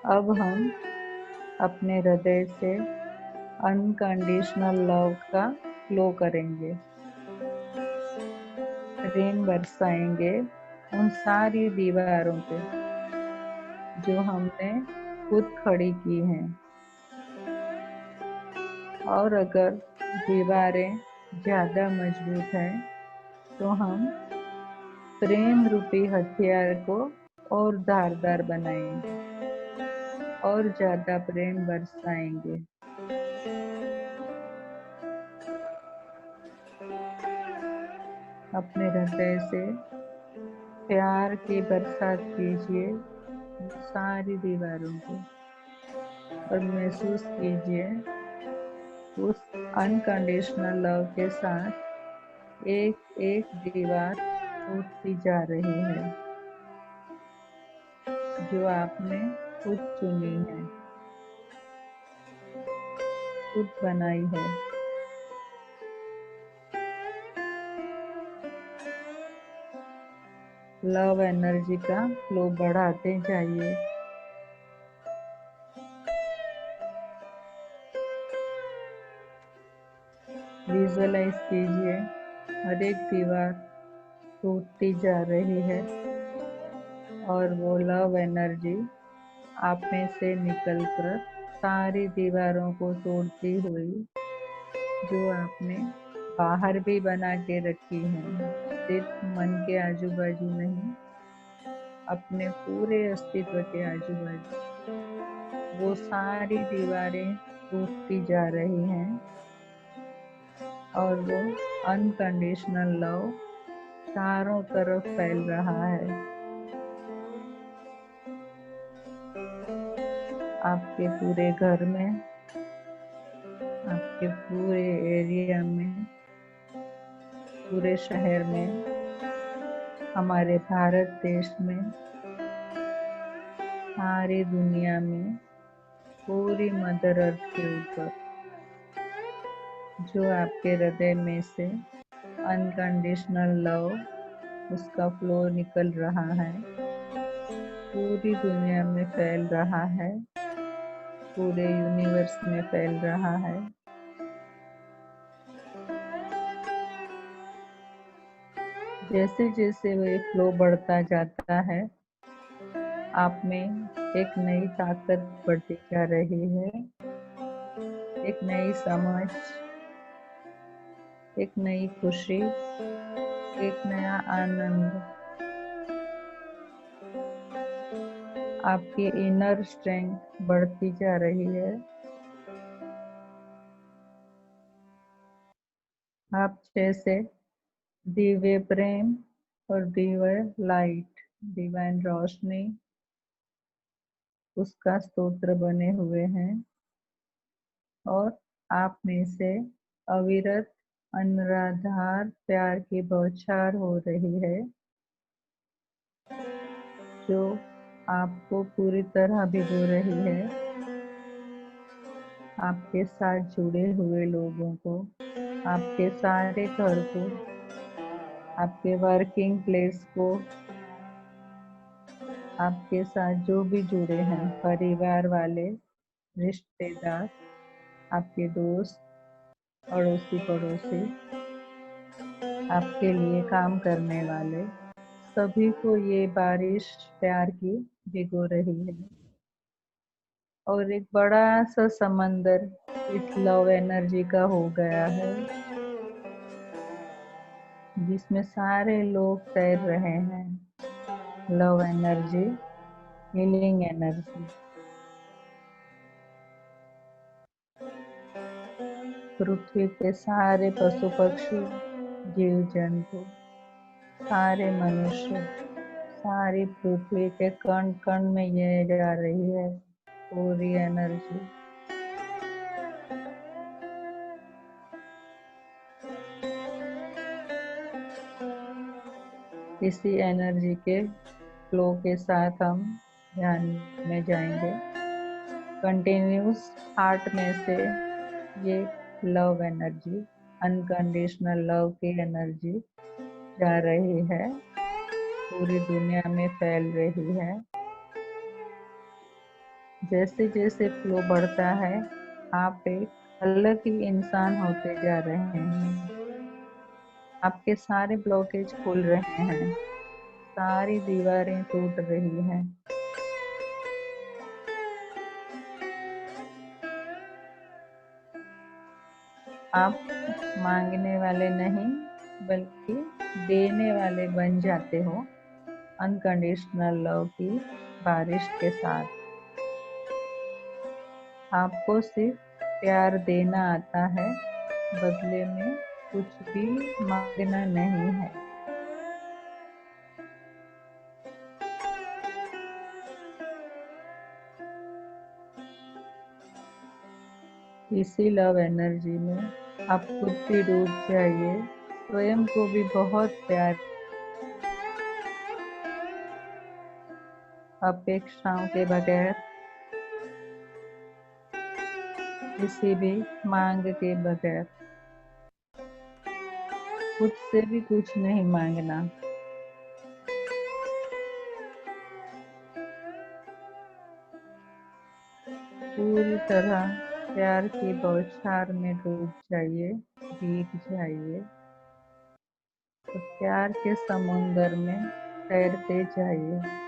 अब हम अपने हृदय से अनकंडीशनल लव का फ्लो करेंगे, रेन बरसाएंगे उन सारी दीवारों पे जो हमने खुद खड़ी की हैं। और अगर दीवारें ज़्यादा मजबूत हैं तो हम प्रेम रूपी हथियार को और धारदार बनाएंगे और ज़्यादा प्रेम बरसाएंगे। अपने हृदय से प्यार की बरसात कीजिए सारी दीवारों को और महसूस कीजिए उस अनकंडीशनल लव के साथ एक एक दीवार टूटती जा रही है जो आपने खुद चुनी है, खुद बनाई है। लव एनर्जी का फ्लो बढ़ाते जाइए। विजुअलाइज कीजिए हर एक दीवार टूटती जा रही है और वो लव एनर्जी आप में से निकलकर सारी दीवारों को तोड़ती हुई जो आपने बाहर भी बना के रखी है, सिर्फ मन के आजू बाजू नहीं, अपने पूरे अस्तित्व के आजू बाजू वो सारी दीवारें टूटती जा रही हैं और वो अनकंडीशनल लव चारों तरफ फैल रहा है। आपके पूरे घर में, आपके पूरे एरिया में, पूरे शहर में, हमारे भारत देश में, सारी दुनिया में, पूरी मदर अर्थ के ऊपर जो आपके हृदय में से अनकंडीशनल लव उसका फ्लो निकल रहा है, पूरी दुनिया में फैल रहा है, पूरे यूनिवर्स में फैल रहा है। जैसे जैसे वह फ्लो बढ़ता जाता है, आप में एक नई ताकत बढ़ती जा रही है, एक नई समझ, एक नई खुशी, एक नया आनंद। आपकी इनर स्ट्रेंथ बढ़ती जा रही है। आप जैसे दिव्य प्रेम और दिव्य लाइट, डिवाइन रोशनी उसका स्तोत्र बने हुए हैं और आप में से अविरत अनराधार प्यार की बौछार हो रही है जो आपको पूरी तरह भिगो रही है। आपके साथ जुड़े हुए लोगों को, आपके सारे घर को, आपके वर्किंग प्लेस को, आपके साथ जो भी जुड़े हैं, परिवार वाले, रिश्तेदार, आपके दोस्त, अड़ोसी पड़ोसी, आपके लिए काम करने वाले, सभी को ये बारिश प्यार की भिगो रही है और एक बड़ा सा समंदर इस लव एनर्जी का हो गया है जिसमें सारे लोग तैर रहे हैं। Love energy, healing energy. पृथ्वी के सारे पशु पक्षी, जीव जंतु, सारे मनुष्य, सारी पृथ्वी के कण कण में ये जा रही है पूरी एनर्जी। इसी एनर्जी के फ्लो के साथ हम ध्यान में जाएंगे। कंटिन्यूस हार्ट में से ये लव एनर्जी, अनकंडीशनल लव की एनर्जी जा रही है, पूरी दुनिया में फैल रही है। जैसे जैसे फ्लो बढ़ता है, आप एक अलग ही इंसान होते जा रहे हैं। आपके सारे ब्लॉकेज खुल रहे हैं, सारी दीवारें टूट रही हैं। आप मांगने वाले नहीं बल्कि देने वाले बन जाते हो अनकंडीशनल लव की बारिश के साथ। आपको सिर्फ प्यार देना आता है, बदले में कुछ भी मांगना नहीं है। इसी लव एनर्जी में आप खुद भी डूब जाइए, स्वयं को भी बहुत प्यार, अपेक्षाओं के बगैर, किसी भी मांग के बगैर। खुद से भी कुछ नहीं मांगना। पूरी तरह प्यार की बौछार में डूब जाइए, भीग जाइए और प्यार के समुंदर में तैरते जाइए।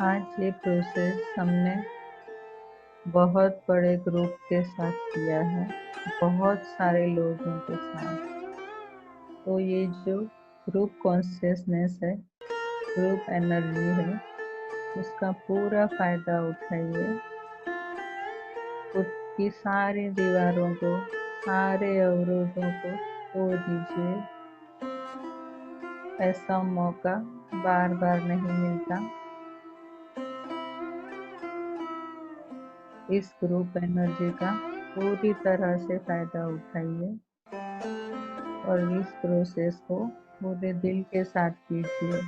आज ये प्रोसेस हमने बहुत बड़े ग्रुप के साथ किया है, बहुत सारे लोगों के साथ। तो ये जो ग्रुप कॉन्शियसनेस है, ग्रुप एनर्जी है, उसका पूरा फायदा उठाइए। खुद की सारी दीवारों को, सारे अवरोधों को तोड़ दीजिए। ऐसा मौका बार बार नहीं मिलता। इस ग्रुप एनर्जी का पूरी तरह से फायदा उठाइए और इस प्रोसेस को पूरे दिल के साथ कीजिए।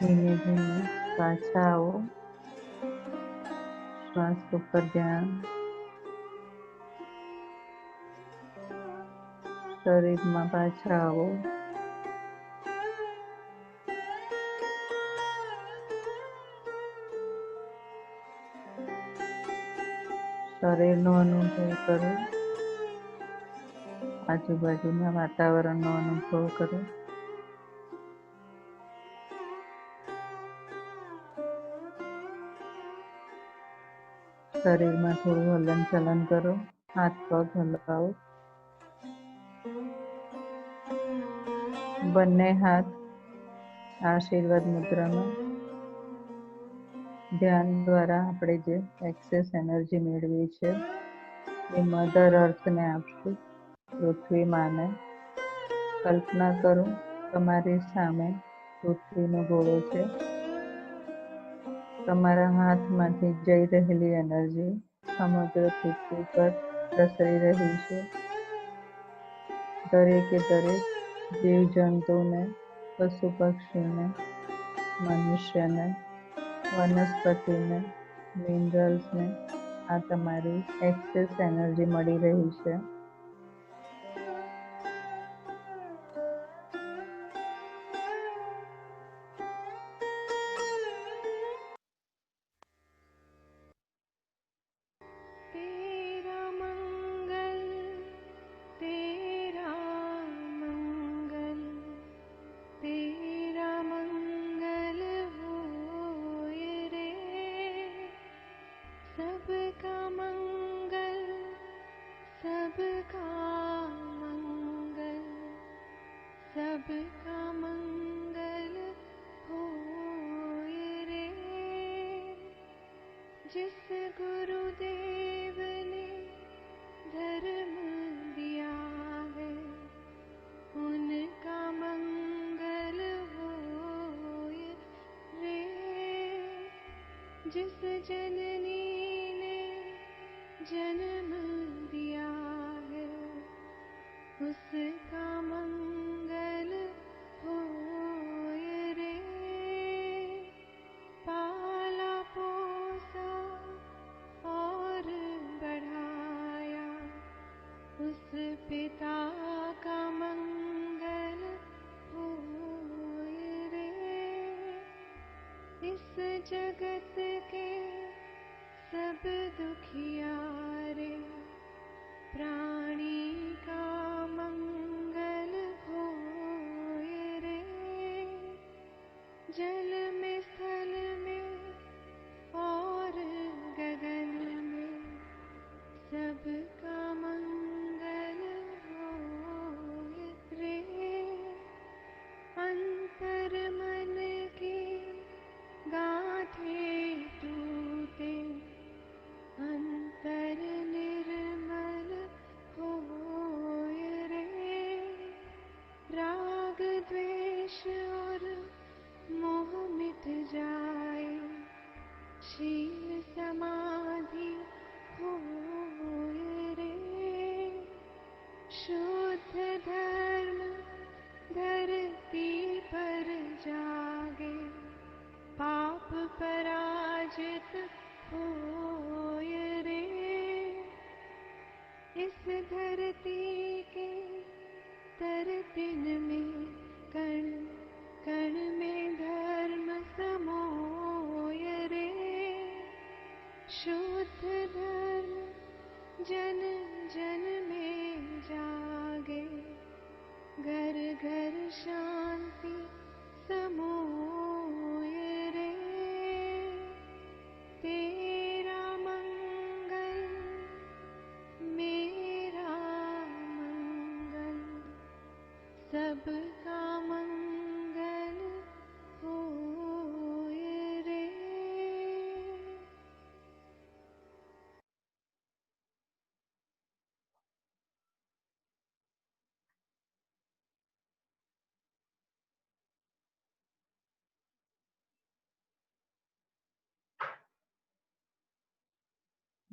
ધીમે ધીમે પાછા આવો, શ્વાસ ઉપર ધ્યાન, શરીરમાં પાછા આવો, શરીરનો અનુભવ કરો, આજુબાજુના વાતાવરણનો અનુભવ કરો. શરીરમાં થોડું હલન ચલન કરો, હાથ પગ હલાવો. બંને હાથ આશીર્વાદ મુદ્રામાં. ધ્યાન દ્વારા આપણે જે એક્સેસ એનર્જી મેળવી છે એ મધર અર્થને આપશું, પૃથ્વી માને. કલ્પના કરો તમારી સામે પૃથ્વીનો ગોળો છે. તમારા હાથમાંથી જઈ રહેલી એનર્જી સમગ્ર પૃથ્વી પર પ્રસરી રહી છે. દરેકે દરેક જીવજંતુને, પશુ પક્ષીને, મનુષ્યને, વનસ્પતિને, મિનરલ્સને આ તમારી એક્સેસ એનર્જી મળી રહી છે. सबका मंगल होए रे। जिस गुरुदेव ने धर्म दिया है उनका मंगल होए रे। जिस जननी ने जन्म दिया है उसका मंगल होए रे। पाला पोसा और बढ़ाया उस पिता का मंगल होए रे। इस जगत के सब दुखियारे प्राणी का मंगल होए रे। जल में स्थल में और गगन में सबका मंगल होए रे। अंतर मन की गाँठें टूटे अंतर निर्मल होए रे। राग द्वेष और मोह मिट जाए शील समाधि होए रे। शुद्ध धर्म धरती पर जागे पाप पराजित होए रे। इस धरती के तरतिन में कण कण में धर्म समोए रे। शुद्ध धर्म जन जन में जागे घर घर शांति समोए रे। तेरा मंगल मेरा मंगल सबका मंगल होए रे।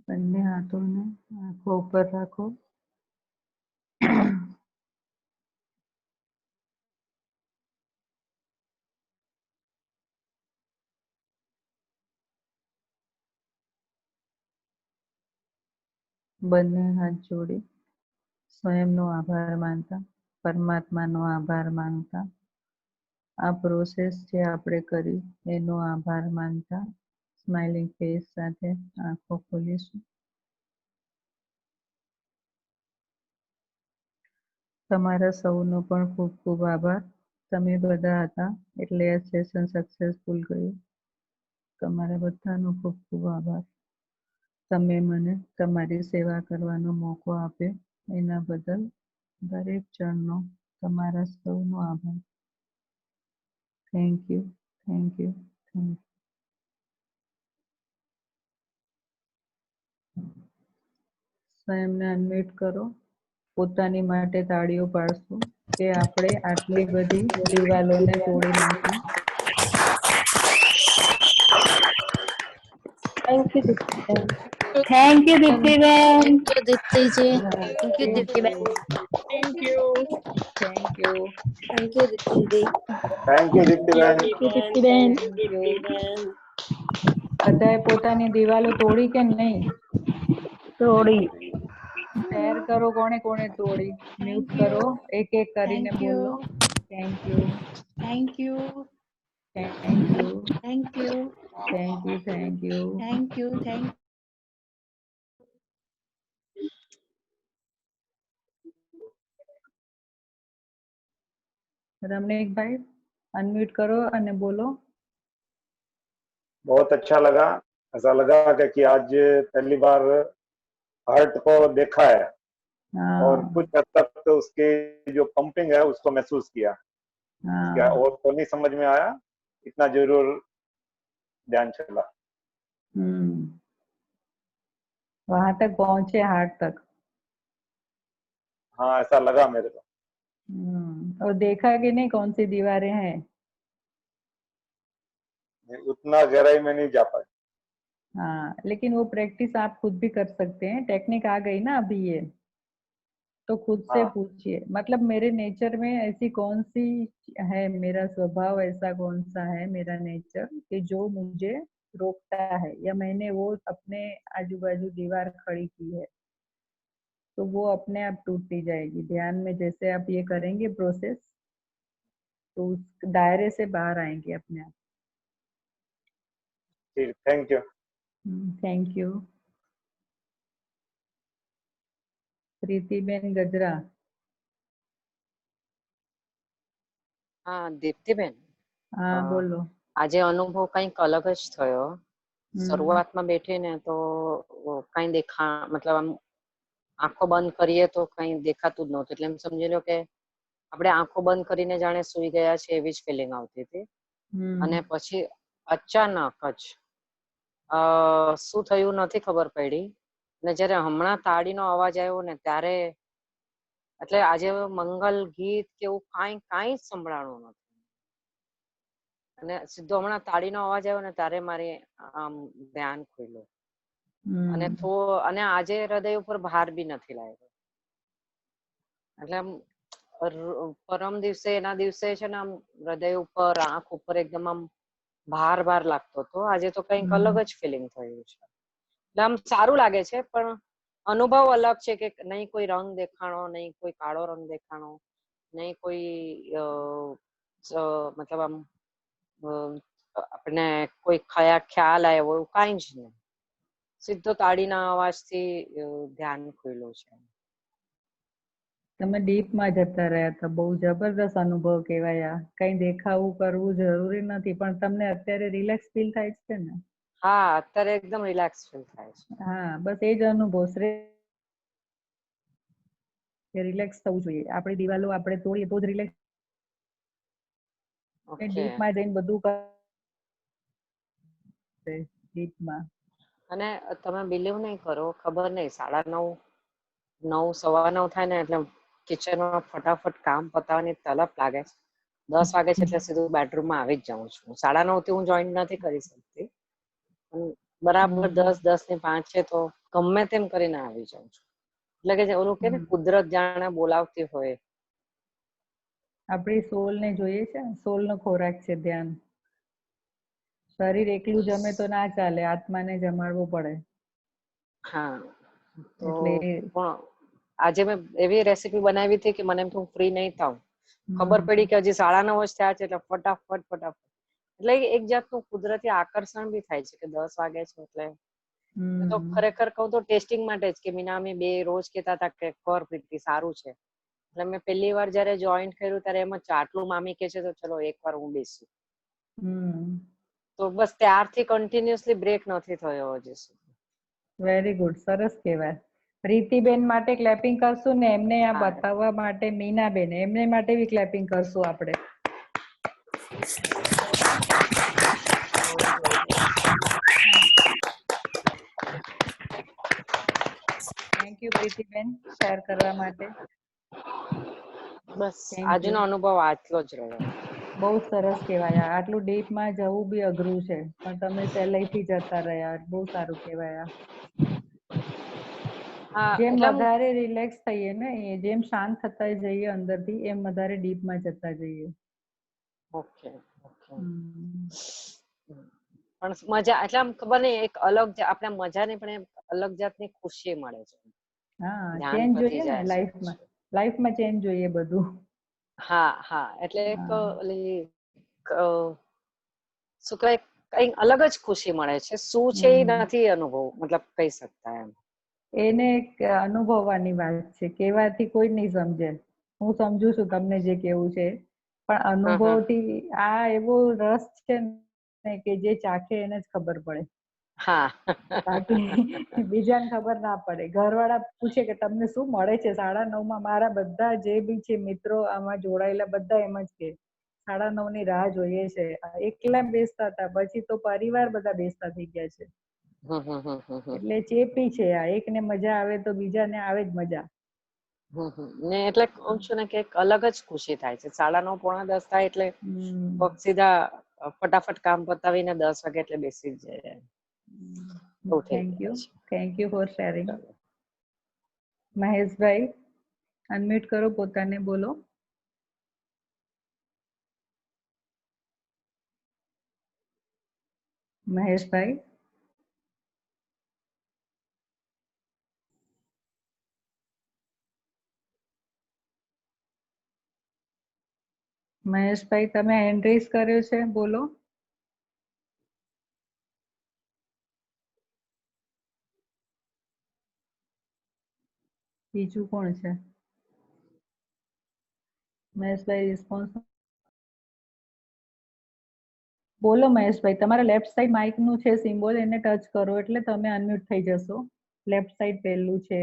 બંને હાથોને આંખો ઉપર રાખો. બંને હાથ જોડી સ્વયંનો આભાર માનતા, પરમાત્માનો આભાર માનતા, આ પ્રોસેસ જે આપણે કરી એનો આભાર માનતા સ્માઇલિંગ ફેસ સાથે આંખો ખોલીશું. તમારા સૌનો પણ ખૂબ ખૂબ આભાર. તમે બધા હતા એટલે આ સેશન સક્સેસફુલ ગયું. તમારા બધાનો ખૂબ ખૂબ આભાર. તમે મને તમારી સેવા કરવાનો મોકો આપ્યો એના બદલ દરેક જણનો તમારા સૌનો આભાર. Thank you, thank you, thank you. સ્વયંને અનમ્યુટ કરો. પોતાની માટે તાળીઓ પાડશું કે આપણે આટલી બધી દિવાલોને તોડી નાખી. Thank you Deepti thank you Deepti बहन दीप्ति जी। थैंक यू दीप्ति बहन thank you, thank you, thank you Deepti ji. Thank you Deepti बहन. दीप्ति बहन થેન્ક યુ. બધાએ પોતાની દિવાલો તોડી કે નહીં? थोड़ी શેર કરો કોણે કોણે તોડી. મ્યુટ કરો, એક એક કરીને Thank you. બોલો. Thank you, Thank you. Thank you, Thank you. Thank you, thank you. Thank you. Thank Ramnikbhai unmute કરો અને બોલો. बहुत अच्छा लगा. ऐसा लगा कि आज पहली बार हार्ट को देखा है और हाँ, कुछ हद तक तो उसकी जो पंपिंग है उसको महसूस किया. क्या हाँ। और तो नहीं समझ में आया, इतना जरूर ध्यान चला। वहां तक पहुंचे, हार्ट तक। हाँ ऐसा लगा मेरे को। और देखा कि नहीं कौन सी दीवारें हैं? उतना गहराई में नहीं जा पाए। हाँ, लेकिन वो प्रैक्टिस आप खुद भी कर सकते हैं। टेक्निक आ गई ना अभी ये, तो खुद से हाँ पूछिए, मतलब मेरे नेचर में ऐसी कौन सी है, मेरा स्वभाव ऐसा कौन सा है, मेरा नेचर कि जो मुझे रोकता है, या मैंने वो अपने आजू बाजू दीवार खड़ी की है, तो वो अपने आप टूटती जाएगी। ध्यान में जैसे आप ये करेंगे प्रोसेस, तो उस दायरे से बाहर आएंगे अपने आप। ठीक, thank you. Thank you. Pritiben गजरा। હા દીપ્તિબેન, हाँ बोलो। આજે અનુભવ કંઈક અલગ જ થયો. શરૂઆતમાં બેઠીને તો કઈ મતલબ આમ આંખો બંધ કરીએ તો કઈ દેખાતું જ નહોતું, એટલે એમ સમજી લો કે આપણે આંખો બંધ કરીને જાણે સુઈ ગયા છે એવી જ ફિલિંગ આવતી હતી. અને પછી અચાનક જ શું થયું નથી ખબર પડી. અને જયારે હમણાં તાળીનો અવાજ આવ્યો ને ત્યારે, એટલે આજે મંગલ ગીત કે એવું કાંઈ જ સંભળાણું નથી. અને સીધો હમણાં તાળીનો અવાજ આવ્યો ને ત્યારે મારે આમ ધ્યાન ખુલ્યું. અને આજે હૃદય ઉપર ભાર બી નથી લાગ્યો. એટલે આમ પરમ દિવસે એના દિવસે છે ને આમ હૃદય ઉપર, આંખ ઉપર એકદમ આમ ભાર લાગતો હતો. આજે તો કંઈક અલગ જ ફિલિંગ થયું છે. એટલે આમ સારું લાગે છે, પણ અનુભવ અલગ છે કે નહીં કોઈ રંગ દેખાણો, નહીં કોઈ કાળો રંગ દેખાણો, નહીં કોઈ મતલબ આમ આપણે કોઈ ખ્યાલ આવ્યો એવું કાંઈ જ નહીં. સીધો તાળીના અવાજથી ધ્યાન ખુલ્યું છે. તમે ડીપમાં જતા રહ્યા હતા. બહુ જબરદસ્ત અનુભવ કહેવાય. આ કઈ દેખાવું કરવું જરૂરી નથી, પણ તમને અત્યારે રિલેક્સ ફીલ થાય છે ને? હા, અત્યારે એકદમ રિલેક્સ ફીલ થાય છે. હા, બસ એ જ અનુભવ. રિલેક્સ થવું જોઈએ. આપણી દિવાલો આપણે તોડીએ તો જ રિલેક્સ. ડીપમાં જઈને બધું ડીપમાં. અને તમે બિલીવ નહીં કરો, ખબર નહીં 9:30, 9, 9:15 થાય ને એટલે કિચનમાં ફટાફટ કામ પતાવવાની તલપ લાગે છે. 10 વાગે છે એટલે સીધું બેડરૂમમાં આવી જ જાઉં છું. 9:30 થી હું જોઈન નથી કરી શકતી, બરાબર 10:05 છે તો ગમે તેમ કરીને આવી જાઉં છું. એટલે કે ઓલું કે ને કુદરત જાણે બોલાવતી હોય. આપણી સોલ ને જોઈએ છે. સોલ નો ખોરાક છે ધ્યાન. શરીર એકલું જમે તો ના ચાલે, આત્માને જમાડવું પડે. હા, તો આજે મેં એવી રેસીપી બનાવી હતી કે મને એમ હું ફ્રી નહીં થાઉં. ખબર પડી કે હજી 9:30 જ થયા છે એટલે ફટાફટ. એટલે એક જાતનું કુદરતી આકર્ષણ બી થાય છે કે 10 વાગે છે એટલે. તો ખરેખર કહું તો ટેસ્ટિંગ માટે જ કે મીનામી બે રોજ કહેતા હતા કે કર પ્રીતિ, સારું છે. એટલે મેં પહેલી વાર જયારે જોઈન કર્યું ત્યારે એમ જ આટલું મામી કે છે તો ચલો એકવાર હું બેસું. તો બસ ત્યારથી કન્ટિન્યુઅસલી બ્રેક નથી થયો હજી સુધી. વેરી ગુડ, સરસ કહેવાય. પ્રીતિબેન માટે ક્લેપિંગ કરશું ને, એમને આ બતાવવા માટે મીનાબેન, એમને માટે બી ક્લેપિંગ કરશું આપણે. થેન્ક યુ પ્રીતિબેન, શેર કરવા માટે. બસ આજનો અનુભવ આટલો જ રહ્યો. બહુ સરસ કહેવાય. આટલું ડીપમાં જવું બી અઘરું છે, પણ તમે સહેલાઈથી જતા રહ્યા. બહુ સારું કહેવાય. જેમ વધારે રિલેક્સ થઈએ ને, જેમ શાંત થતા જઈએ અંદરથી, એમ વધારે ડીપમાં જતા જઈએ. ઓકે. પણ મજા એટલે આમ ખબર નહીં, એક અલગ આપણે મજા નહીં પણ અલગ જાતની ખુશી મળે છે. હા, ચેન્જ જોઈએ ને લાઈફમાં. લાઈફમાં ચેન્જ જોઈએ બધું. હા, એટલે એક શું કહેવાય, કઈ અલગ જ ખુશી મળે છે. શું છે એ નથી અનુભવ, મતલબ કહી શકતા એમ. એને અનુભવવાની વાત છે, કહેવાથી કોઈ નહીં સમજે. હું સમજુ છું તમને જે કેવું છે, પણ અનુભવથી આ એવો રસ છે ને કે જે ચાખે એને જ ખબર પડે. હા, બાકી બીજાને ખબર ના પડે. ઘરવાળા પૂછે કે તમને શું મળે છે 9:30 માં? મારા બધા જે બી છે મિત્રો આમાં જોડાયેલા બધા એમ જ કે 9:30 ની રાહ જોઈએ છે. એકલા બેસતા હતા, પછી તો પરિવાર બધા બેસતા થઈ ગયા છે. એટલે ચેપી છે આ, એકને મજા આવે તો બીજાને આવે જ મજા. ને એટલે કહું છું ને કે એક અલગ જ ખુશી થાય છે. 9:30 પોણા 10 થાય એટલે પગ સીધા ફટાફટ કામ પતાવીને 10 વાગે એટલે બેસી જ જાય. બહુ થઈ thank you for sharing. Maheshbhai unmute કરો પોતાને, બોલો. મહેશભાઈ મહેશભાઈ તમે હેન્ડ રેઝ કર્યો છે, બોલો. બીજું કોણ છે? મહેશભાઈ રિસ્પોન્સ બોલો. મહેશભાઈ તમારા લેફ્ટ સાઈડ માઇક નું છે સિમ્બોલ, એને ટચ કરો એટલે તમે અનમ્યુટ થઈ જશો. લેફ્ટ સાઈડ પહેલું છે.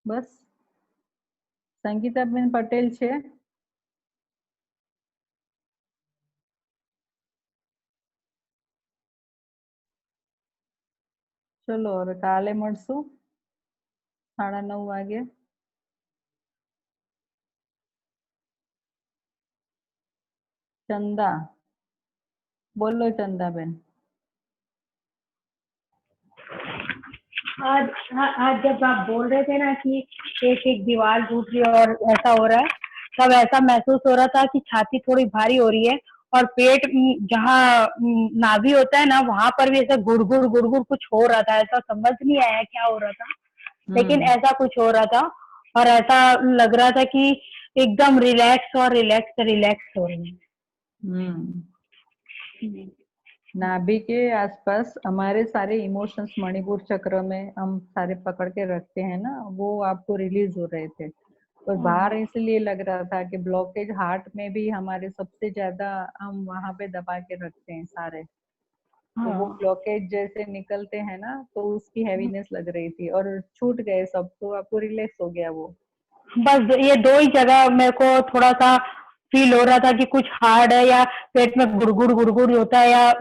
બસ સંગીતાબેન પટેલ છે. ચલો હવે કાલે મળશું 9:30 વાગે. चंदा बोलो. चंदाबेन आज जब आप बोल रहे थे ना कि एक एक दीवार टूट रही है और ऐसा हो रहा है, तब ऐसा महसूस हो रहा था कि छाती थोड़ी भारी हो रही है और पेट जहाँ नाभि होता है ना, वहां पर भी ऐसा गुड़गुड़ गुड़गुड़ कुछ हो रहा था. ऐसा समझ नहीं आया क्या हो रहा था, लेकिन ऐसा कुछ हो रहा था और ऐसा लग रहा था कि एकदम रिलैक्स और रिलैक्स हो रही है. नाभि के आसपास हमारे सारे इमोशंस मणिपुर चक्र में हम सारे पकड़ के रखते हैं ना, वो आपको रिलीज हो रहे थे. और बाहर इसलिए लग रहा था कि ब्लॉकेज हार्ट में भी हमारे सबसे ज्यादा हम वहां पे दबा के रखते हैं सारे. तो वो ब्लॉकेज जैसे निकलते हैं ना, तो उसकी हैवीनेस लग रही थी और छूट गए सब, तो आपको रिलैक्स हो गया वो. बस ये 2 ही जगह मेरे को थोड़ा सा फील हो रहा था कि कुछ हार्ड है या पेट में गुड़गुड़ होता है, या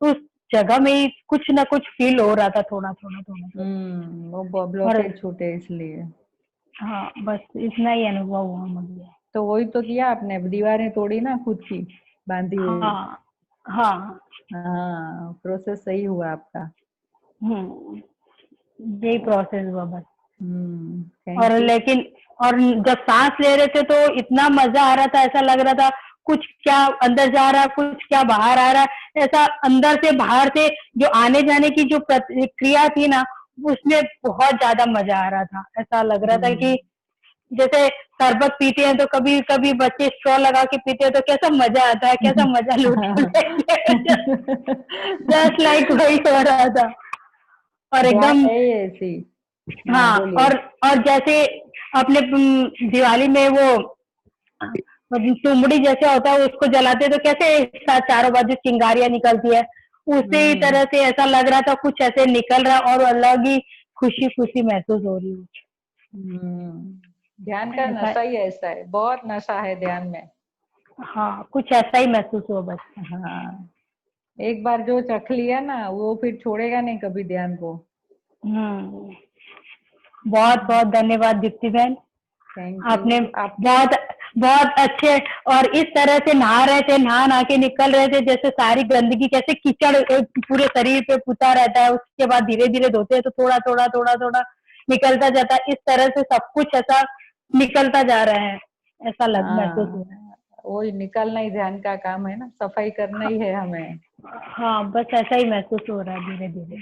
उस जगह में ही कुछ ना कुछ फील हो रहा था थोड़ा. वो ब्लॉकेज छूटे इसलिए. हाँ, बस इतना ही अनुभव हुआ मुझे. तो वही तो किया आपने, दीवारें तोड़ी ना खुद की बांधी हुई. हाँ, प्रोसेस सही हुआ आपका. यही प्रोसेस हुआ बस. और लेकिन और जब सांस ले रहे थे तो इतना मजा आ रहा था, ऐसा लग रहा था कुछ क्या अंदर जा रहा है, कुछ क्या बाहर आ रहा है. ऐसा अंदर से बाहर से जो आने जाने की जो प्रक्रिया थी ना, उसमें बहुत ज्यादा मजा आ रहा था. ऐसा लग रहा था कि जैसे शरबत पीते हैं तो कभी कभी बच्चे स्ट्रॉ लगा के पीते हैं तो कैसा मजा आता है, कैसा मजा लूटते हैं. जस्ट लाइक वही हो रहा था. और एकदम ऐसी. हाँ, और जैसे अपने दिवाली में वो तुमड़ी जैसे होता है उसको जलाते तो कैसे चारों बाजू चिंगारियां निकलती है, उसी तरह से ऐसा लग रहा था कुछ ऐसे निकल रहा और अलग ही खुशी खुशी महसूस हो रही है. ध्यान का नशा ही ऐसा है, बहुत नशा है ध्यान में. हाँ, कुछ ऐसा ही महसूस हुआ बस. हाँ, एक बार जो चख लिया ना वो फिर छोड़ेगा नहीं कभी ध्यान को. बहुत बहुत धन्यवाद दीप्ति बहन, आपने बहुत अच्छे. और इस तरह से नहा रहे थे, नहा के निकल रहे थे, जैसे सारी गंदगी कैसे कीचड़ पूरे शरीर पे पुता रहता है, उसके बाद धीरे धीरे धोते हैं तो थोड़ा थोड़ा निकलता जाता है. इस तरह से सब कुछ ऐसा निकलता जा रहा है, ऐसा महसूस हो रहा है. वो निकलना ही ध्यान का काम है ना, सफाई करना ही है हमें. हाँ, बस ऐसा ही महसूस हो रहा है धीरे धीरे.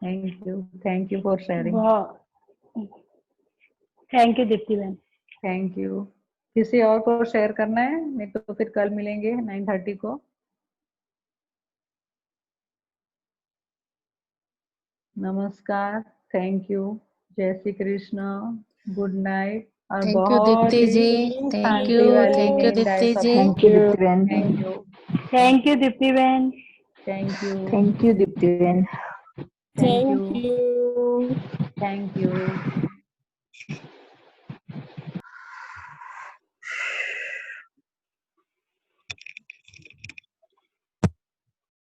Thank you for sharing. Thank you Deepti बहन. Thank you. किसी और को शेयर करना है? नहीं तो फिर कल मिलेंगे 9:30 को. नमस्कार. Thank you. जय श्री कृष्ण. Good night. और बहुत Deepti ji. Thank you Deepti ji. Thank you Deepti बहन. थैंक यू दीप्ति बहन. થેન્ક યુ થેન્ક યુ દીપ્તિબેન. Thank you Thank you. Thank you